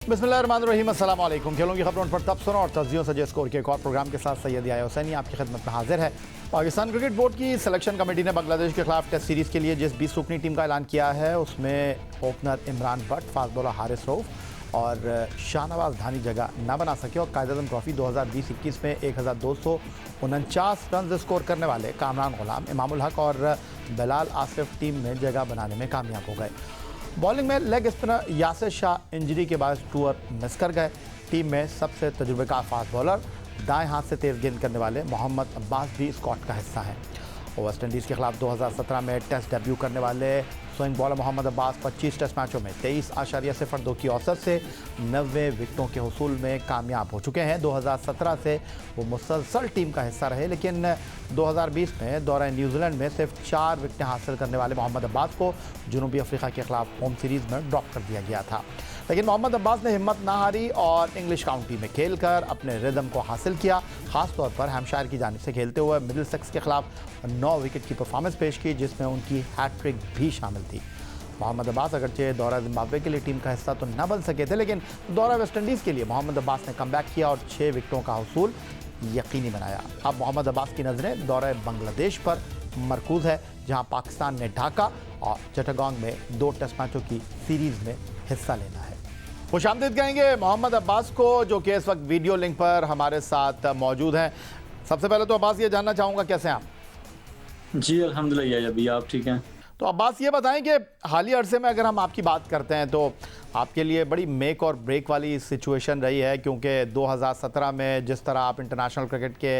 बिस्मिल्लाहिर्रहमानिर्रहीम, अस्सलाम वालेकुम। खेलों की खबरों पर तब सुनो और तस्जियों सजे स्कोर के एक और प्रोग्राम के साथ सैयद याया हुसैनी आपकी खिदमत में हाजिर है। पाकिस्तान क्रिकेट बोर्ड की सिलेक्शन कमेटी ने बांग्लादेश के खिलाफ टेस्ट सीरीज़ के लिए जिस 20 रुकनी टीम का ऐलान किया है उसमें opener Imran Bhatt, fast bowler Haris Rauf और शाहनवाज धानी जगह न बना सके और कायद-ए-आज़म ट्रॉफी 2020-21 में 1249 रन स्कोर करने वाले कामरान गुलाम, इमामुल हक और बिलाल आसिफ टीम में जगह बनाने में कामयाब हो गए। बॉलिंग में leg spinner Yasir Shah injury के बाद टूर मिस कर गए। टीम में सबसे तजुर्बेकार फास्ट बॉलर, दाएं हाथ से तेज़ गेंद करने वाले मोहम्मद अब्बास भी स्क्वाड का हिस्सा हैं। वेस्ट इंडीज़ के खिलाफ 2017 में टेस्ट डेब्यू करने वाले swing bowler Mohammad Abbas 25 test मैचों में 23.02 की औसत से 90 विकेटों के हुसूल में कामयाब हो चुके हैं। 2017 से वो मुसलसल टीम का हिस्सा रहे, लेकिन 2020 में दौरे न्यूजीलैंड में सिर्फ 4 विकेटें हासिल करने वाले मोहम्मद अब्बास को जनूबी अफ्रीका के खिलाफ होम सीरीज़ में ड्रॉप कर दिया गया था। लेकिन मोहम्मद अब्बास ने हिम्मत ना हारी और इंग्लिश काउंटी में खेलकर अपने रिदम को हासिल किया। ख़ासतौर पर हैम्पशायर की जानिब से खेलते हुए मिडिलसेक्स के खिलाफ 9 विकेट की परफॉर्मेंस पेश की, जिसमें उनकी हैट्रिक भी शामिल थी। मोहम्मद अब्बास अगरचे दौरा जिम्बाब्वे के लिए टीम का हिस्सा तो न बन सके थे, लेकिन दौरा वेस्ट इंडीज़ के लिए मोहम्मद अब्बास ने कमबैक किया और 6 विकेटों का हुसूल यकीनी बनाया। अब मोहम्मद अब्बास की नज़रें दौरे बांग्लादेश पर मरकूज़ है, जहां पाकिस्तान ने ढाका और चट्टागोंग में 2 टेस्ट मैचों की सीरीज़ में हिस्सा लेना है। खुशामदीद कहेंगे मोहम्मद अब्बास को, जो कि इस वक्त वीडियो लिंक पर हमारे साथ मौजूद हैं। सबसे पहले तो अब्बास ये जानना चाहूँगा कैसे हैं आप? जी अल्हम्दुलिल्लाह, अभी आप ठीक हैं? तो अब्बास ये बताएं कि हालिया अरसे में अगर हम आपकी बात करते हैं तो आपके लिए बड़ी मेक और ब्रेक वाली सिचुएशन रही है, क्योंकि 2017 में जिस तरह आप इंटरनेशनल क्रिकेट के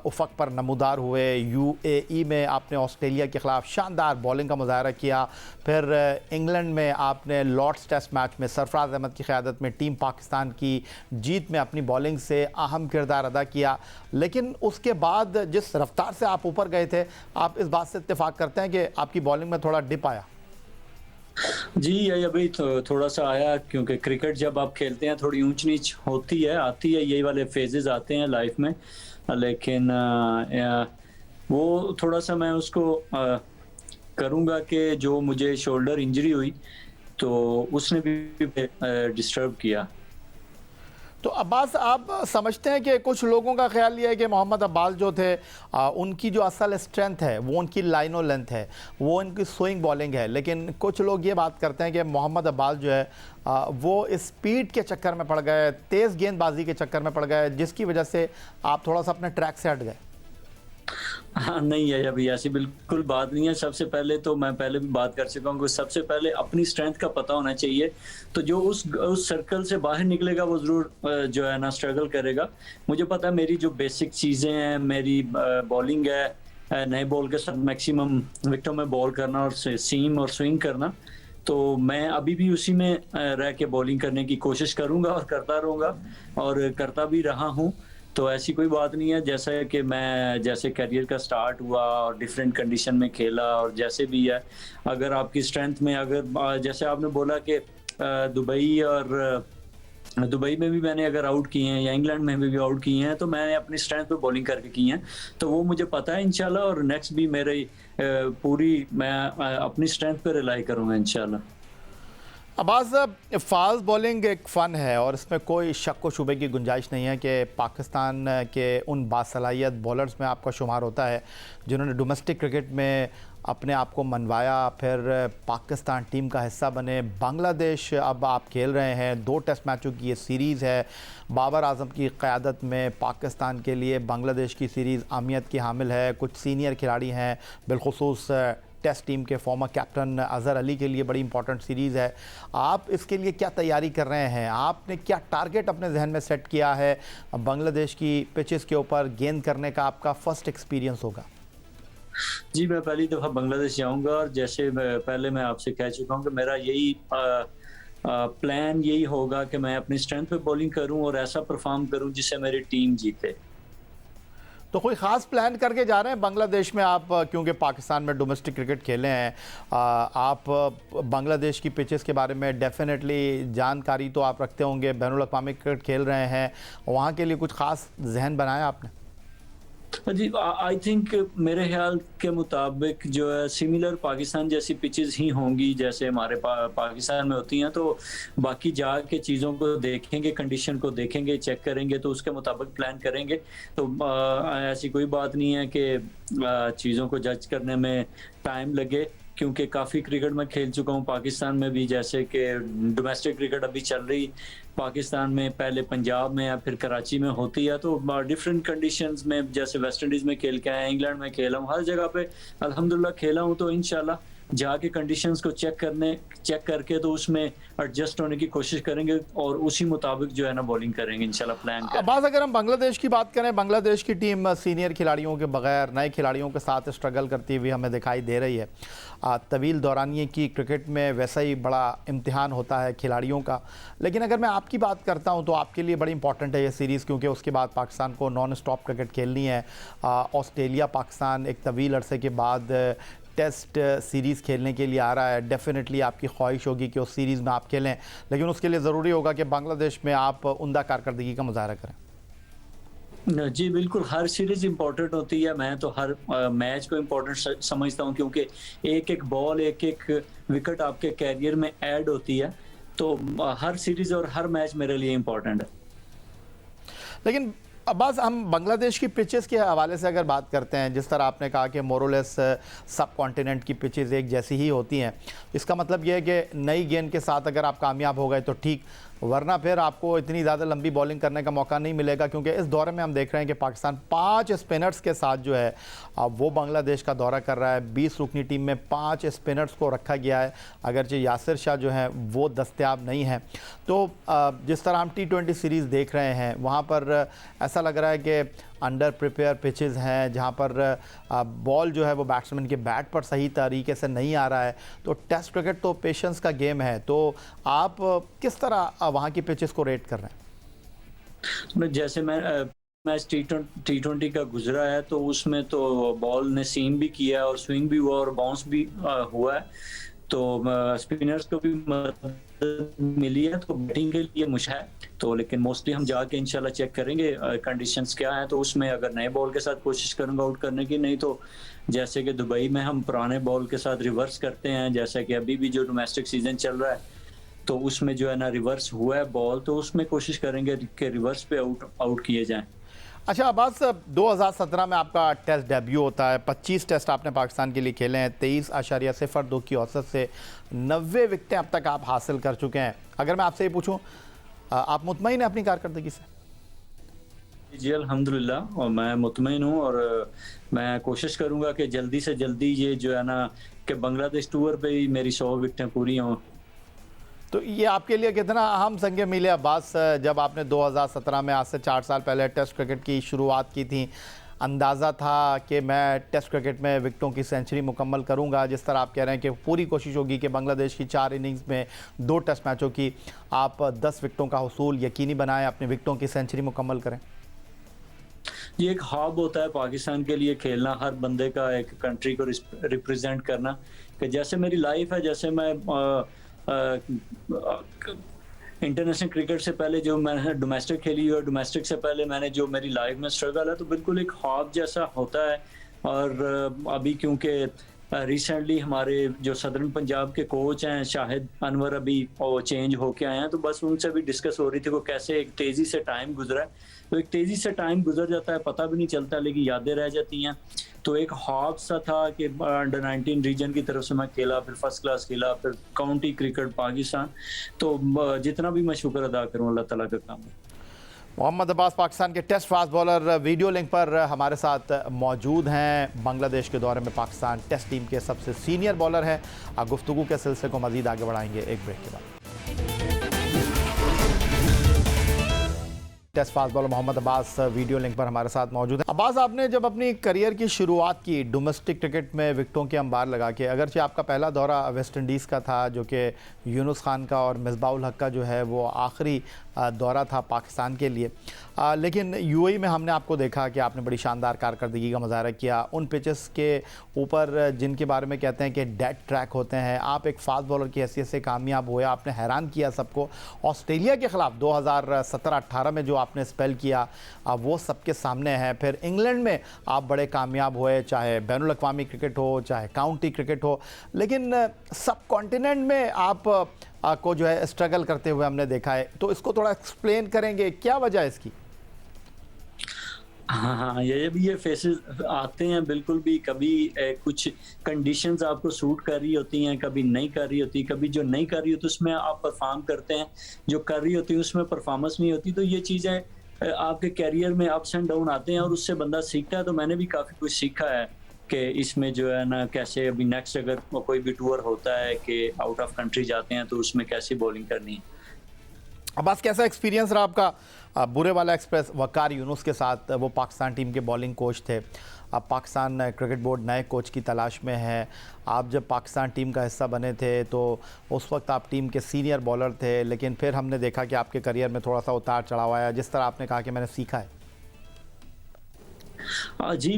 उफ़क़ पर नमूदार हुए, यूएई में आपने ऑस्ट्रेलिया के ख़िलाफ़ शानदार बॉलिंग का मुज़ाहरा किया, फिर इंग्लैंड में आपने लॉर्ड्स टेस्ट मैच में सरफराज अहमद की क़यादत में टीम पाकिस्तान की जीत में अपनी बॉलिंग से अहम किरदार अदा किया, लेकिन उसके बाद जिस रफ्तार से आप ऊपर गए थे, आप इस बात से इत्तेफाक करते हैं कि आपकी बॉलिंग में थोड़ा डिप आया? जी, ये अभी थोड़ा सा आया, क्योंकि क्रिकेट जब आप खेलते हैं थोड़ी ऊंच नीच होती है, आती है, यही वाले फेजेस आते हैं लाइफ में। लेकिन वो थोड़ा सा मैं उसको करूँगा कि जो मुझे शोल्डर इंजरी हुई तो उसने भी डिस्टर्ब किया। तो अब्बास, आप समझते हैं कि कुछ लोगों का ख्याल ये है कि मोहम्मद अब्बास जो थे उनकी जो असल स्ट्रेंथ है वो उनकी लाइन और लेंथ है, वो उनकी स्विंग बॉलिंग है, लेकिन कुछ लोग ये बात करते हैं कि मोहम्मद अब्बास जो है वो स्पीड के चक्कर में पड़ गए, तेज़ गेंदबाजी के चक्कर में पड़ गए, जिसकी वजह से आप थोड़ा सा अपने ट्रैक से हट गए। हाँ, नहीं है, अभी ऐसी बिल्कुल बात नहीं है। सबसे पहले तो मैं पहले भी बात कर चुका हूँ कि सबसे पहले अपनी स्ट्रेंथ का पता होना चाहिए। तो जो उस सर्कल से बाहर निकलेगा वो ज़रूर जो है ना स्ट्रगल करेगा। मुझे पता है मेरी जो बेसिक चीज़ें हैं, मेरी बॉलिंग है, नए बॉल के साथ मैक्सिमम विकेटों में बॉल करना और सीम और स्विंग करना, तो मैं अभी भी उसी में रह के बॉलिंग करने की कोशिश करूँगा और करता रहूँगा और करता भी रहा हूँ। तो ऐसी कोई बात नहीं है, जैसा कि मैं जैसे करियर का स्टार्ट हुआ और डिफरेंट कंडीशन में खेला और जैसे भी है, अगर आपकी स्ट्रेंथ में अगर जैसे आपने बोला कि दुबई में भी मैंने अगर आउट किए हैं या इंग्लैंड में भी आउट किए हैं, तो मैंने अपनी स्ट्रेंथ पे बॉलिंग करके की हैं, तो वो मुझे पता है इंशाल्लाह। और नेक्स्ट भी मेरे मैं अपनी स्ट्रेंथ पे रिलाई करूँगा इंशाल्लाह। अब्बास, फास्ट बॉलिंग एक फ़न है और इसमें कोई शक व शुबे की गुंजाइश नहीं है कि पाकिस्तान के उन बासलाहियत बॉलर्स में आपका शुमार होता है जिन्होंने डोमेस्टिक क्रिकेट में अपने आप को मनवाया, फिर पाकिस्तान टीम का हिस्सा बने। बांग्लादेश अब आप खेल रहे हैं, 2 टेस्ट मैचों की ये सीरीज़ है। बाबर आज़म की क़यादत में पाकिस्तान के लिए बांग्लादेश की सीरीज़ अहमियत की हामिल है। कुछ सीनियर खिलाड़ी हैं, बिलखुसूस टेस्ट टीम के फॉर्मर कैप्टन अज़हर अली के लिए बड़ी इंपॉर्टेंट सीरीज़ है। आप इसके लिए क्या तैयारी कर रहे हैं? आपने क्या टारगेट अपने जहन में सेट किया है? बांग्लादेश की पिचेस के ऊपर गेंद करने का आपका फ़र्स्ट एक्सपीरियंस होगा। जी, मैं पहली दफ़ा बांग्लादेश जाऊँगा और जैसे पहले मैं आपसे कह चुका हूँ कि मेरा यही प्लान यही होगा कि मैं अपनी स्ट्रेंथ पे बॉलिंग करूँ और ऐसा परफॉर्म करूँ जिससे मेरी टीम जीते। तो कोई ख़ास प्लान करके जा रहे हैं बांग्लादेश में आप, क्योंकि पाकिस्तान में डोमेस्टिक क्रिकेट खेले हैं, आप बांग्लादेश की पिचेस के बारे में डेफिनेटली जानकारी तो आप रखते होंगे, बैनुल अक़वामी क्रिकेट खेल रहे हैं, वहाँ के लिए कुछ ख़ास जहन बनाया आपने? जी, आई थिंक मेरे ख्याल के मुताबिक जो है सिमिलर पाकिस्तान जैसी पिचेस ही होंगी जैसे हमारे पाकिस्तान में होती हैं। तो बाकी जाके चीज़ों को देखेंगे, कंडीशन को देखेंगे, चेक करेंगे तो उसके मुताबिक प्लान करेंगे। तो ऐसी कोई बात नहीं है कि चीज़ों को जज करने में टाइम लगे, क्योंकि काफ़ी क्रिकेट मैं खेल चुका हूँ पाकिस्तान में भी, जैसे कि डोमेस्टिक क्रिकेट अभी चल रही पाकिस्तान में, पहले पंजाब में या फिर कराची में होती है। तो डिफरेंट कंडीशंस में, जैसे वेस्ट इंडीज़ में खेल के आया, इंग्लैंड में खेला हूँ, हर जगह पे अल्हम्दुलिल्लाह खेला हूँ। तो इंशाल्लाह जाके कंडीशंस को चेक करके तो उसमें एडजस्ट होने की कोशिश करेंगे और उसी मुताबिक जो है ना बॉलिंग करेंगे इंशाल्लाह प्लान कर। अब्बास, अगर हम बांग्लादेश की बात करें, बांग्लादेश की टीम सीनियर खिलाड़ियों के बगैर नए खिलाड़ियों के साथ स्ट्रगल करती हुई हमें दिखाई दे रही है। तवील दौरानिए की क्रिकेट में वैसा ही बड़ा इम्तिहान होता है खिलाड़ियों का। लेकिन अगर मैं आपकी बात करता हूं तो आपके लिए बड़ी इंपॉर्टेंट है ये सीरीज़, क्योंकि उसके बाद पाकिस्तान को नॉन स्टॉप क्रिकेट खेलनी है। ऑस्ट्रेलिया पाकिस्तान एक तवील अरसे के बाद टेस्ट सीरीज़ खेलने के लिए आ रहा है। डेफिनेटली आपकी ख्वाहिश होगी कि उस सीरीज़ में आप खेलें, लेकिन उसके लिए ज़रूरी होगा कि बांग्लादेश में आप उम्दा कारकर्दगी का मुजाहरा करें। जी बिल्कुल, हर सीरीज इंपॉर्टेंट होती है। मैं तो हर मैच को इंपॉर्टेंट समझता हूँ, क्योंकि एक एक बॉल, एक एक विकेट आपके कैरियर में ऐड होती है। तो हर सीरीज और हर मैच मेरे लिए इंपॉर्टेंट है। लेकिन अब्बास, हम बांग्लादेश की पिचेस के हवाले से अगर बात करते हैं, जिस तरह आपने कहा कि मोरलेस सब कॉन्टिनेंट की पिचेस एक जैसी ही होती हैं, इसका मतलब यह है कि नई गेंद के साथ अगर आप कामयाब हो गए तो ठीक, वरना फिर आपको इतनी ज़्यादा लंबी बॉलिंग करने का मौका नहीं मिलेगा। क्योंकि इस दौरे में हम देख रहे हैं कि पाकिस्तान 5 स्पिनर्स के साथ जो है वो बांग्लादेश का दौरा कर रहा है। 20 रुकनी टीम में 5 स्पिनर्स को रखा गया है, अगरचे यासिर शाह जो हैं वो दस्तयाब नहीं हैं। तो जिस तरह हम T20 सीरीज़ देख रहे हैं, वहाँ पर ऐसा लग रहा है कि अंडर प्रिपेयर पिचेस हैं, जहाँ पर बॉल जो है वो बैट्समैन के बैट पर सही तरीके से नहीं आ रहा है। तो टेस्ट क्रिकेट तो पेशेंस का गेम है। तो आप किस तरह वहाँ की पिचेस को रेट कर रहे हैं? जैसे मैच T20 का गुजरा है, तो उसमें तो बॉल ने सीम भी किया और स्विंग भी हुआ और बाउंस भी हुआ है। तो स्पिनर्स को भी मदद मिली है, तो बैटिंग के लिए मुश्किल है। तो लेकिन मोस्टली हम जाके इंशाल्लाह चेक करेंगे कंडीशंस क्या है। तो उसमें अगर नए बॉल के साथ कोशिश करूंगा आउट करने की, नहीं तो जैसे कि दुबई में हम पुराने बॉल के साथ रिवर्स करते हैं, जैसा कि अभी भी जो डोमेस्टिक सीजन चल रहा है तो उसमें जो है ना रिवर्स हुआ है बॉल, तो उसमें कोशिश करेंगे कि रिवर्स पे आउट किए जाएं। अच्छा अब्बास, 2017 में आपका टेस्ट डेब्यू होता है। 25 टेस्ट आपने पाकिस्तान के लिए खेले हैं। 23.02 की औसत से 90 विकेटें अब तक आप हासिल कर चुके हैं। अगर मैं आपसे ये पूछूं, आप मुतमईन हैं अपनी कारकर्दगी से? जी अल्हम्दुलिल्लाह, और मैं मुतमईन हूँ और मैं कोशिश करूंगा कि जल्दी से जल्दी ये जो है ना कि बांग्लादेश टूर पे ही मेरी 100 विकेटें पूरी हों। तो ये आपके लिए कितना अहम संग मिले अब्बास, जब आपने 2017 में आज से 4 साल पहले टेस्ट क्रिकेट की शुरुआत की थी? अंदाज़ा था कि मैं टेस्ट क्रिकेट में विकेटों की सेंचुरी मुकम्मल करूंगा। जिस तरह आप कह रहे हैं कि पूरी कोशिश होगी कि बांग्लादेश की 4 इनिंग्स में 2 टेस्ट मैचों की आप 10 विकेटों का हुसूल यकीनी बनाएं, अपने विकेटों की सेंचुरी मुकम्मल करें। ये एक ख्वाब होता है पाकिस्तान के लिए खेलना, हर बंदे का, एक कंट्री को रिप्रेजेंट करना। कि जैसे मेरी लाइफ है, जैसे मैं इंटरनेशनल क्रिकेट से पहले जो मैंने डोमेस्टिक खेली और डोमेस्टिक से पहले मैंने जो मेरी लाइफ में स्ट्रगल है, तो बिल्कुल एक ख्वाब जैसा होता है। और अभी क्योंकि रिसेंटली हमारे जो सदर्न पंजाब के कोच हैं शाहिद अनवर, अभी वो चेंज होके आए हैं, तो बस उनसे भी डिस्कस हो रही थी कि कैसे एक तेज़ी से टाइम गुजरा है। तो एक तेज़ी से टाइम गुजर जाता है, पता भी नहीं चलता, लेकिन यादें रह जाती हैं। तो एक ख्वाब सा था कि अंडर 19 रीजन की तरफ से मैं खेला, फिर फर्स्ट क्लास खेला, फिर काउंटी क्रिकेट पाकिस्तान। तो जितना भी मैं शुक्र अदा करूँ अल्लाह ताला का काम है। मोहम्मद अब्बास पाकिस्तान के test fast bowler video link पर हमारे साथ मौजूद हैं। बांग्लादेश के दौरे में पाकिस्तान टेस्ट टीम के सबसे सीनियर बॉलर हैं। गुफ्तगू के सिलसिले को मजीद आगे बढ़ाएंगे एक ब्रेक के बाद। Test fast bowler Mohammad Abbas video link पर हमारे साथ मौजूद है। अब्बास, आपने जब अपनी करियर की शुरुआत की डोमेस्टिक क्रिकेट में विकेटों के अंबार लगा के, अगरचे आपका पहला दौरा वेस्ट इंडीज़ का था जो कि यूनुस खान का और मिसबाउल हक का जो है वो आखिरी दौरा था पाकिस्तान के लिए, लेकिन यूएई में हमने आपको देखा कि आपने बड़ी शानदार कारकर्दगी का मुजाहरा किया उन पिचेस के ऊपर जिनके बारे में कहते हैं कि डेड ट्रैक होते हैं। आप एक फास्ट बॉलर की हैसियत से कामयाब हुए, आपने हैरान किया सबको। ऑस्ट्रेलिया के ख़िलाफ़ 2017-18 में जो आपने स्पेल किया वो सबके सामने है। फिर इंग्लैंड में आप बड़े कामयाब हुए, चाहे बैनुल अक़वामी क्रिकेट हो चाहे काउंटी क्रिकेट हो, लेकिन सब कॉन्टिनेंट में आप को जो है स्ट्रगल करते हुए हमने देखा है। तो इसको थोड़ा एक्सप्लेन करेंगे, क्या वजह है इसकी? हाँ, हाँ, ये फेसेस आते हैं बिल्कुल भी। कभी कुछ कंडीशंस आपको सूट कर रही होती हैं, कभी नहीं कर रही होती। कभी जो नहीं कर रही होती उसमें आप परफॉर्म करते हैं, जो कर रही होती है उसमें परफॉर्मेंस नहीं होती। तो ये चीज़ें आपके करियर में अप्स एंड डाउन आते हैं और उससे बंदा सीखता है। तो मैंने भी काफ़ी कुछ सीखा है कि इसमें जो है ना, कैसे अभी नेक्स्ट अगर कोई भी टूर होता है कि आउट ऑफ कंट्री जाते हैं तो उसमें कैसे बॉलिंग करनी है। अब्बास, कैसा एक्सपीरियंस रहा आपका बुरे वाला एक्सप्रेस वकार यूनुस के साथ? वो पाकिस्तान टीम के बॉलिंग कोच थे। अब पाकिस्तान क्रिकेट बोर्ड नए कोच की तलाश में है। आप जब पाकिस्तान टीम का हिस्सा बने थे तो उस वक्त आप टीम के सीनियर बॉलर थे, लेकिन फिर हमने देखा कि आपके करियर में थोड़ा सा उतार चढ़ाव आया, जिस तरह आपने कहा कि मैंने सीखा है। जी,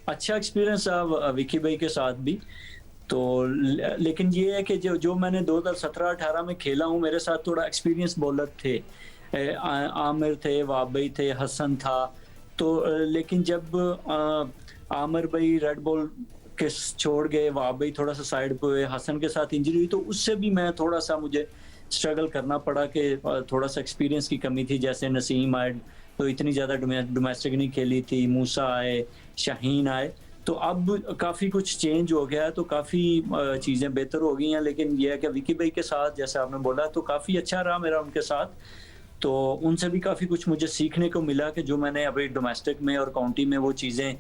अच्छा एक्सपीरियंस रहा विकी भाई के साथ भी। तो लेकिन ये है कि जो मैंने 2017-18 में खेला हूँ, मेरे साथ थोड़ा एक्सपीरियंस बॉलर थे। आमिर थे, वाब भाई थे, हसन था। तो लेकिन जब आमिर भाई रेड बॉल के छोड़ गए, वाब भाई थोड़ा सा साइड पे हुए, हसन के साथ इंजरी हुई, तो उससे भी मैं थोड़ा सा मुझे स्ट्रगल करना पड़ा कि थोड़ा सा एक्सपीरियंस की कमी थी। जैसे नसीम आए तो इतनी ज़्यादा डोमेस्टिक नहीं खेली थी, मूसा आए, शाहीन आए। तो अब काफ़ी कुछ चेंज हो गया है, तो काफ़ी चीज़ें बेहतर हो गई हैं। लेकिन ये है कि विकी भाई के साथ जैसे आपने बोला तो काफ़ी अच्छा रहा मेरा उनके साथ। तो उनसे भी काफ़ी कुछ मुझे सीखने को मिला कि जो मैंने अभी डोमेस्टिक में और काउंटी में वो चीज़ें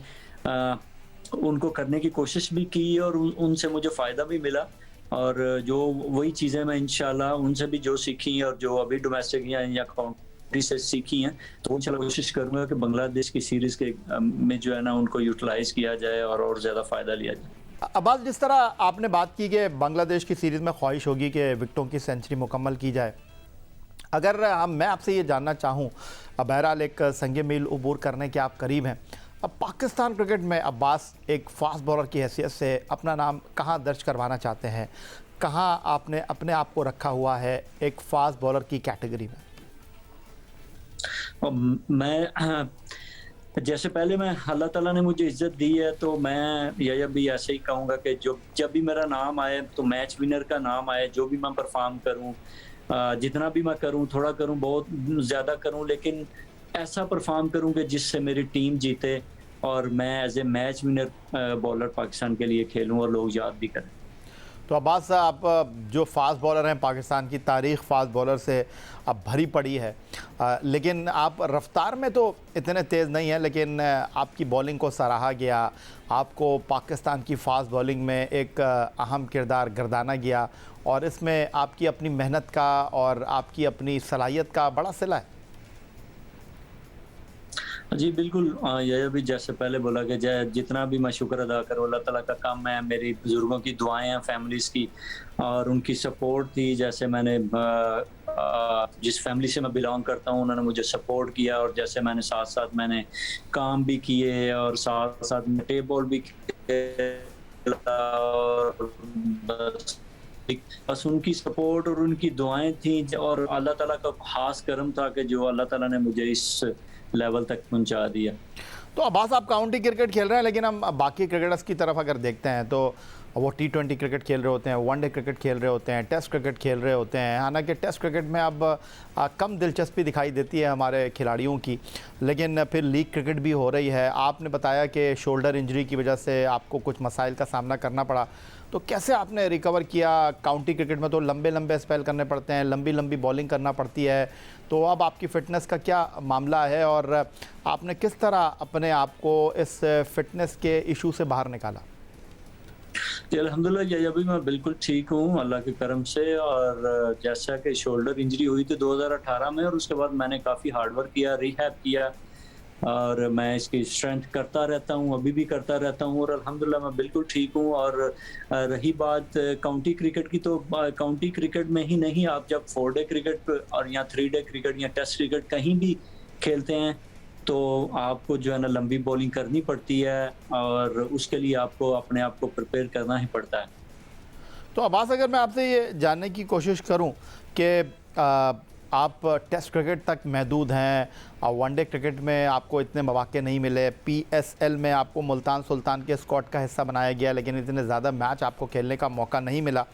उनको करने की कोशिश भी की और उनसे मुझे फ़ायदा भी मिला। और जो वही चीज़ें मैं इंशाल्लाह उनसे भी जो सीखी और जो अभी डोमेस्टिक या काउंटी से सीखी हैं, तो इंशाल्लाह कोशिश करूँगा कि बांग्लादेश की सीरीज़ के में जो है ना उनको यूटिलाइज़ किया जाए और ज़्यादा फ़ायदा लिया जाए। अब्बास, जिस तरह आपने बात की कि बांग्लादेश की सीरीज़ में ख्वाहिश होगी कि विकेटों की सेंचुरी मुकम्मल की जाए, अगर मैं आपसे ये जानना चाहूँ, बहरहाल एक संग मील उबूर करने के आप करीब हैं, अब पाकिस्तान क्रिकेट में अब्बास एक फास्ट बॉलर की हैसियत से अपना नाम कहाँ दर्ज करवाना चाहते हैं? कहाँ आपने अपने आप को रखा हुआ है एक फास्ट बॉलर की कैटेगरी में? मैं जैसे पहले मैं अल्लाह ताला ने मुझे इज़्ज़त दी है, तो मैं यह भी ऐसे ही कहूँगा कि जब भी मेरा नाम आए तो मैच विनर का नाम आए, जो भी मैं परफॉर्म करूँ, जितना भी मैं करूँ, थोड़ा करूँ, बहुत ज़्यादा करूँ, लेकिन ऐसा परफॉर्म करूँ कि जिससे मेरी टीम जीते और मैं as a match winner bowler Pakistan के लिए खेलूँ और लोग याद भी करें। तो अब्बास, आप जो फास्ट बॉलर हैं, पाकिस्तान की तारीख़ फास्ट बॉलर से अब भरी पड़ी है, लेकिन आप रफ्तार में तो इतने तेज़ नहीं हैं, लेकिन आपकी बॉलिंग को सराहा गया, आपको पाकिस्तान की फास्ट बॉलिंग में एक अहम किरदार गर्दाना गया और इसमें आपकी अपनी मेहनत का और आपकी अपनी सलाहियत का बड़ा सिला है। जी बिल्कुल, ये भी जैसे पहले बोला कि जितना भी मैं शुक्र अदा करूँ, अल्लाह ताला का काम है, मेरी बुजुर्गों की दुआएं हैं, फैमिलीज़ की और उनकी सपोर्ट थी। जैसे मैंने जिस फैमिली से मैं बिलोंग करता हूँ उन्होंने मुझे सपोर्ट किया और जैसे मैंने साथ साथ मैंने काम भी किए और साथ साथ मैं टेबल भी खेला और बस उनकी सपोर्ट और उनकी दुआएं थी और अल्लाह ताला का खास करम था कि जो अल्लाह ताला ने मुझे इस लेवल तक पहुंचा दिया। तो अब्बास, आप काउंटी क्रिकेट खेल रहे हैं, लेकिन हम बाकी क्रिकेटर्स की तरफ अगर देखते हैं तो वो T20 क्रिकेट खेल रहे होते हैं, वनडे क्रिकेट खेल रहे होते हैं, टेस्ट क्रिकेट खेल रहे होते हैं। हालांकि टेस्ट क्रिकेट में अब कम दिलचस्पी दिखाई देती है हमारे खिलाड़ियों की, लेकिन फिर लीग क्रिकेट भी हो रही है। आपने बताया कि शोल्डर इंजरी की वजह से आपको कुछ मसाइल का सामना करना पड़ा, तो कैसे आपने रिकवर किया? काउंटी क्रिकेट में तो लंबे लंबे स्पेल करने पड़ते हैं, लंबी लंबी बॉलिंग करना पड़ती है, तो अब आपकी फ़िटनेस का क्या मामला है और आपने किस तरह अपने आप को इस फ़िटनेस के इशू से बाहर निकाला? जी अल्हम्दुलिल्लाह, ये अभी मैं बिल्कुल ठीक हूँ अल्लाह के करम से। और जैसा कि शोल्डर इंजरी हुई थी 2018 में और उसके बाद मैंने काफ़ी हार्ड वर्क किया, रिहैब किया और मैं इसकी स्ट्रेंथ करता रहता हूँ, अभी भी करता रहता हूँ और अल्हम्दुलिल्लाह मैं बिल्कुल ठीक हूँ। और रही बात काउंटी क्रिकेट की, तो काउंटी क्रिकेट में ही नहीं, आप जब 4 डे क्रिकेट और या 3 डे क्रिकेट या टेस्ट क्रिकेट कहीं भी खेलते हैं तो आपको जो है ना लंबी बॉलिंग करनी पड़ती है और उसके लिए आपको अपने आप को प्रिपेयर करना ही पड़ता है। तो अब्बास, अगर मैं आपसे ये जानने की कोशिश करूं कि आप टेस्ट क्रिकेट तक महदूद हैं और वनडे क्रिकेट में आपको इतने मौके नहीं मिले, पीएसएल में आपको मुल्तान सुल्तान के स्क्वाड का हिस्सा बनाया गया लेकिन इतने ज़्यादा मैच आपको खेलने का मौका नहीं मिला।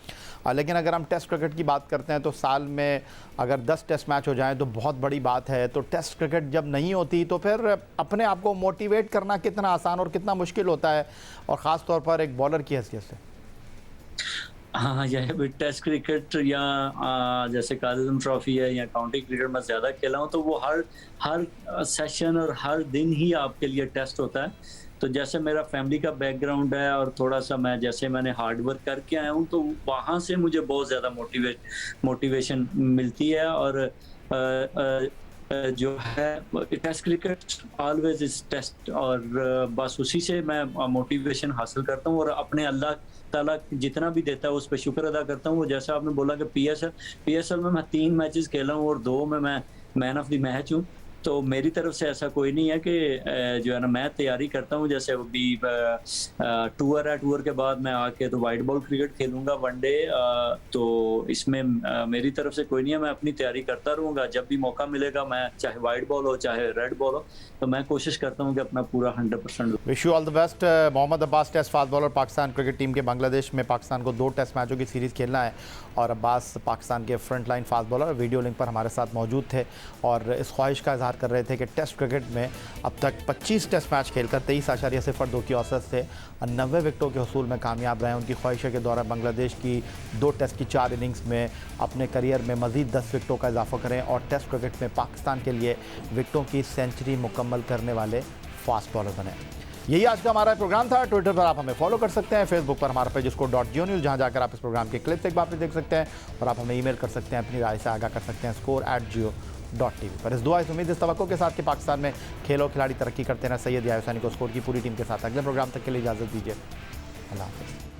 लेकिन अगर हम टेस्ट क्रिकेट की बात करते हैं तो साल में अगर 10 टेस्ट मैच हो जाएं तो बहुत बड़ी बात है। तो टेस्ट क्रिकेट जब नहीं होती तो फिर अपने आप को मोटिवेट करना कितना आसान और कितना मुश्किल होता है, और ख़ास तौर पर एक बॉलर की हैसियत से। हाँ, यह भी टेस्ट क्रिकेट या जैसे कालिज़म ट्रॉफी है या काउंटी क्रिकेट में ज़्यादा खेला हूँ, तो वो हर सेशन और हर दिन ही आपके लिए टेस्ट होता है। तो जैसे मेरा फैमिली का बैकग्राउंड है और थोड़ा-सा मैंने हार्ड वर्क करके आया हूँ, तो वहाँ से मुझे बहुत ज़्यादा मोटिवेशन मिलती है। और जो है test cricket always is test, और बस उसी से मैं मोटिवेशन हासिल करता हूँ और अपने अल्लाह ताला जितना भी देता है उस पर शुक्र अदा करता हूँ। वो जैसा आपने बोला कि पीएसएल में मैं 3 मैचेस खेला हूँ और 2 में मैं मैन ऑफ द मैच हूँ। तो मेरी तरफ से ऐसा कोई नहीं है कि जो है ना, मैं तैयारी करता हूँ। जैसे अभी टूर है, टूर के बाद मैं आके तो वाइट बॉल क्रिकेट खेलूंगा वनडे, तो इसमें मेरी तरफ से कोई नहीं है, मैं अपनी तैयारी करता रहूँगा। जब भी मौका मिलेगा, मैं चाहे वाइट बॉल हो चाहे रेड बॉल हो, तो मैं कोशिश करता हूँ कि अपना पूरा 100%। Wish you all the best. Mohammad Abbas test fast bowler Pakistan cricket team के, बांग्लादेश में पाकिस्तान को 2 टेस्ट मैचों की सीरीज़ खेलना है, और अब्बास पाकिस्तान के front line fast bowler video link पर हमारे साथ मौजूद थे और इस ख्वाहिश का इजहार कर रहे थे कि टेस्ट क्रिकेट में अब तक 25 टेस्ट मैच खेलकर 23.02 की औसत से 90 विकेटों के हसूल में कामयाब रहे। उनकी ख्वाहिश है कि दौरा बांग्लादेश की 2 टेस्ट की 4 इनिंग्स में अपने करियर में मज़ीद 10 विकेटों का इजाफा करें और टेस्ट क्रिकेट में पाकिस्तान के लिए विकेटों की सेंचुरी मुकम्मल करने वाले फास्ट बॉलर बने। यही आज का हमारा प्रोग्राम था। ट्विटर पर आप हमें फॉलो कर सकते हैं, फेसबुक पर हमारा पेज इसको .geo न्यूज़, जहां जाकर आप इस प्रोग्राम के क्लिप्स एक बार फिर देख सकते हैं, और आप हमें ईमेल कर सकते हैं, अपनी राय से आगाह कर सकते हैं score@geo.tv पर। इस दुआ इस उम्मीद इस तवक्को के साथ कि पाकिस्तान में खेल और खिलाड़ी तरक्की करते हैं। सैयद याहिया हुसैनी को स्कोर की पूरी टीम के साथ अगले प्रोग्राम तक के लिए इजाज़त दीजिए। अल्लाह हाफ़िज़।